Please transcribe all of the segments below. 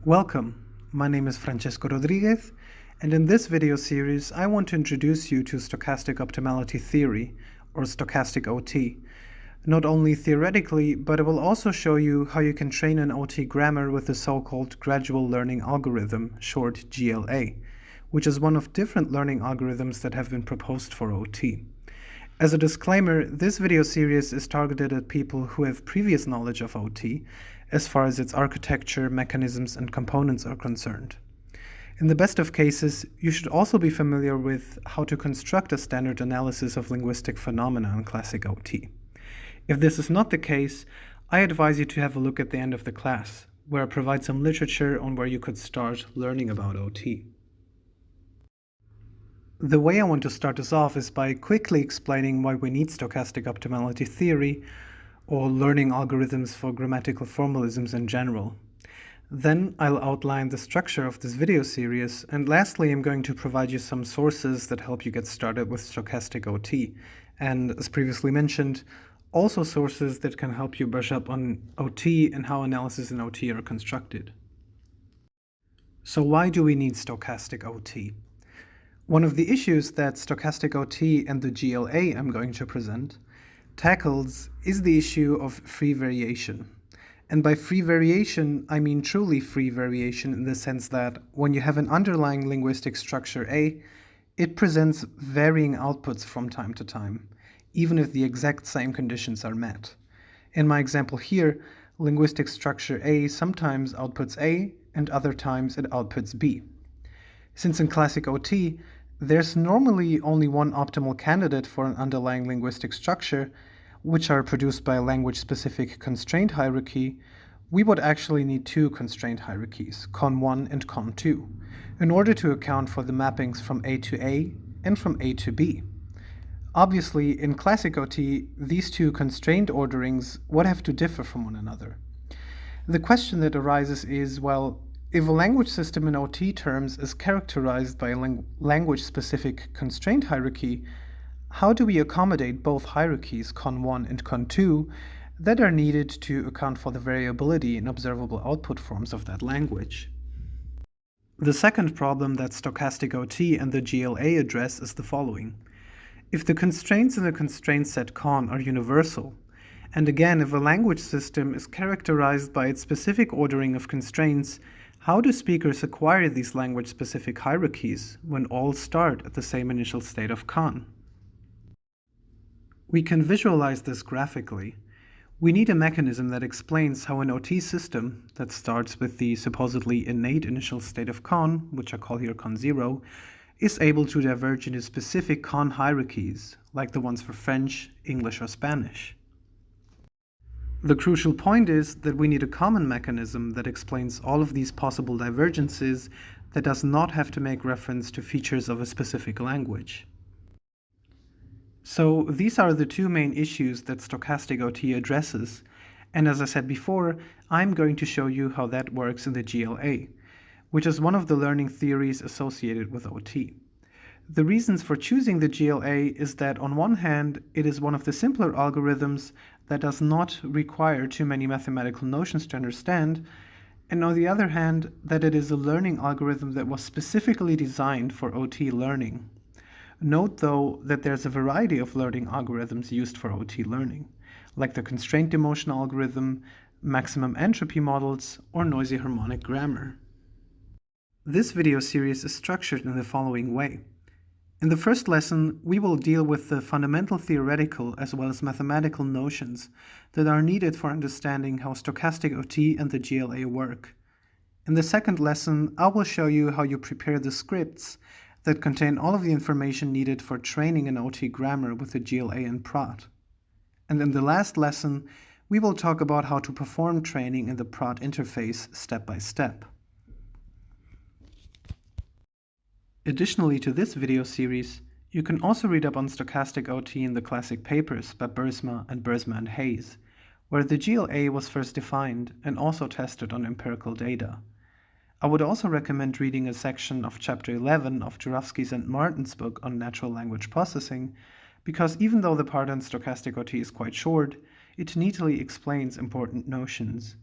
Welcome, my name is Francesco Rodriquez, and in this video series I want to introduce you to Stochastic Optimality Theory, or Stochastic OT, not only theoretically, but it will also show you how you can train an OT grammar with the so-called Gradual Learning Algorithm, short GLA, which is one of different learning algorithms that have been proposed for OT. As a disclaimer, this video series is targeted at people who have previous knowledge of OT, as far as its architecture, mechanisms, and components are concerned. In the best of cases, you should also be familiar with how to construct a standard analysis of linguistic phenomena in classic OT. If this is not the case, I advise you to have a look at the end of the class, where I provide some literature on where you could start learning about OT. The way I want to start this off is by quickly explaining why we need stochastic optimality theory, or learning algorithms for grammatical formalisms in general. Then I'll outline the structure of this video series, and lastly I'm going to provide you some sources that help you get started with stochastic OT, and as previously mentioned, also sources that can help you brush up on OT and how analysis in OT are constructed. So why do we need stochastic OT? One of the issues that stochastic OT and the GLA I'm going to present tackles is the issue of free variation. And by free variation, I mean truly free variation in the sense that when you have an underlying linguistic structure A, it presents varying outputs from time to time, even if the exact same conditions are met. In my example here, linguistic structure A sometimes outputs A, and other times it outputs B. Since in classic OT, there's normally only one optimal candidate for an underlying linguistic structure, which are produced by a language-specific constraint hierarchy, we would actually need two constraint hierarchies, con1 and con2, in order to account for the mappings from A to A and from A to B. Obviously, in classic OT, these two constraint orderings would have to differ from one another. The question that arises is, well, if a language system in OT terms is characterized by a language-specific constraint hierarchy, how do we accommodate both hierarchies, con1 and con2, that are needed to account for the variability in observable output forms of that language? The second problem that stochastic OT and the GLA address is the following. If the constraints in the constraint set con are universal, and again, if a language system is characterized by its specific ordering of constraints, how do speakers acquire these language-specific hierarchies when all start at the same initial state of con? We can visualize this graphically. We need a mechanism that explains how an OT system that starts with the supposedly innate initial state of con, which I call here con0, is able to diverge into specific con hierarchies, like the ones for French, English, or Spanish. The crucial point is that we need a common mechanism that explains all of these possible divergences that does not have to make reference to features of a specific language. So these are the two main issues that stochastic OT addresses, and as I said before, I'm going to show you how that works in the GLA, which is one of the learning theories associated with OT. The reasons for choosing the GLA is that on one hand, it is one of the simpler algorithms that does not require too many mathematical notions to understand, and on the other hand, that it is a learning algorithm that was specifically designed for OT learning. Note though that there's a variety of learning algorithms used for OT learning, like the constraint demotion algorithm, maximum entropy models, or noisy harmonic grammar. This video series is structured in the following way. In the first lesson, we will deal with the fundamental theoretical as well as mathematical notions that are needed for understanding how stochastic OT and the GLA work. In the second lesson, I will show you how you prepare the scripts that contain all of the information needed for training an OT grammar with the GLA and prot. And in the last lesson, we will talk about how to perform training in the prot interface step by step. Additionally to this video series, you can also read up on stochastic OT in the classic papers by Bursma and Hayes, where the GLA was first defined and also tested on empirical data. I would also recommend reading a section of Chapter 11 of Jurafsky's and Martin's book on natural language processing, because even though the part on stochastic OT is quite short, it neatly explains important notions.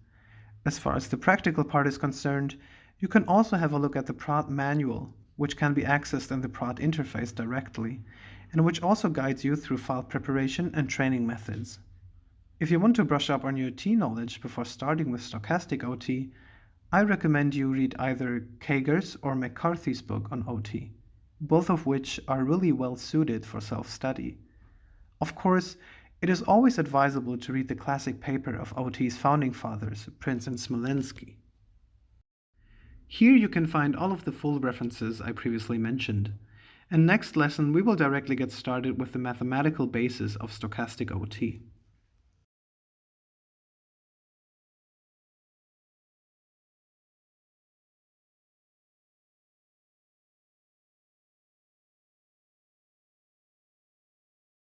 As far as the practical part is concerned, you can also have a look at the prod manual, which can be accessed in the prod interface directly, and which also guides you through file preparation and training methods. If you want to brush up on your OT knowledge before starting with stochastic OT, I recommend you read either Kager's or McCarthy's book on OT, both of which are really well suited for self-study. Of course, it is always advisable to read the classic paper of OT's founding fathers, Prince and Smolensky. Here you can find all of the full references I previously mentioned. And next lesson we will directly get started with the mathematical basis of stochastic OT.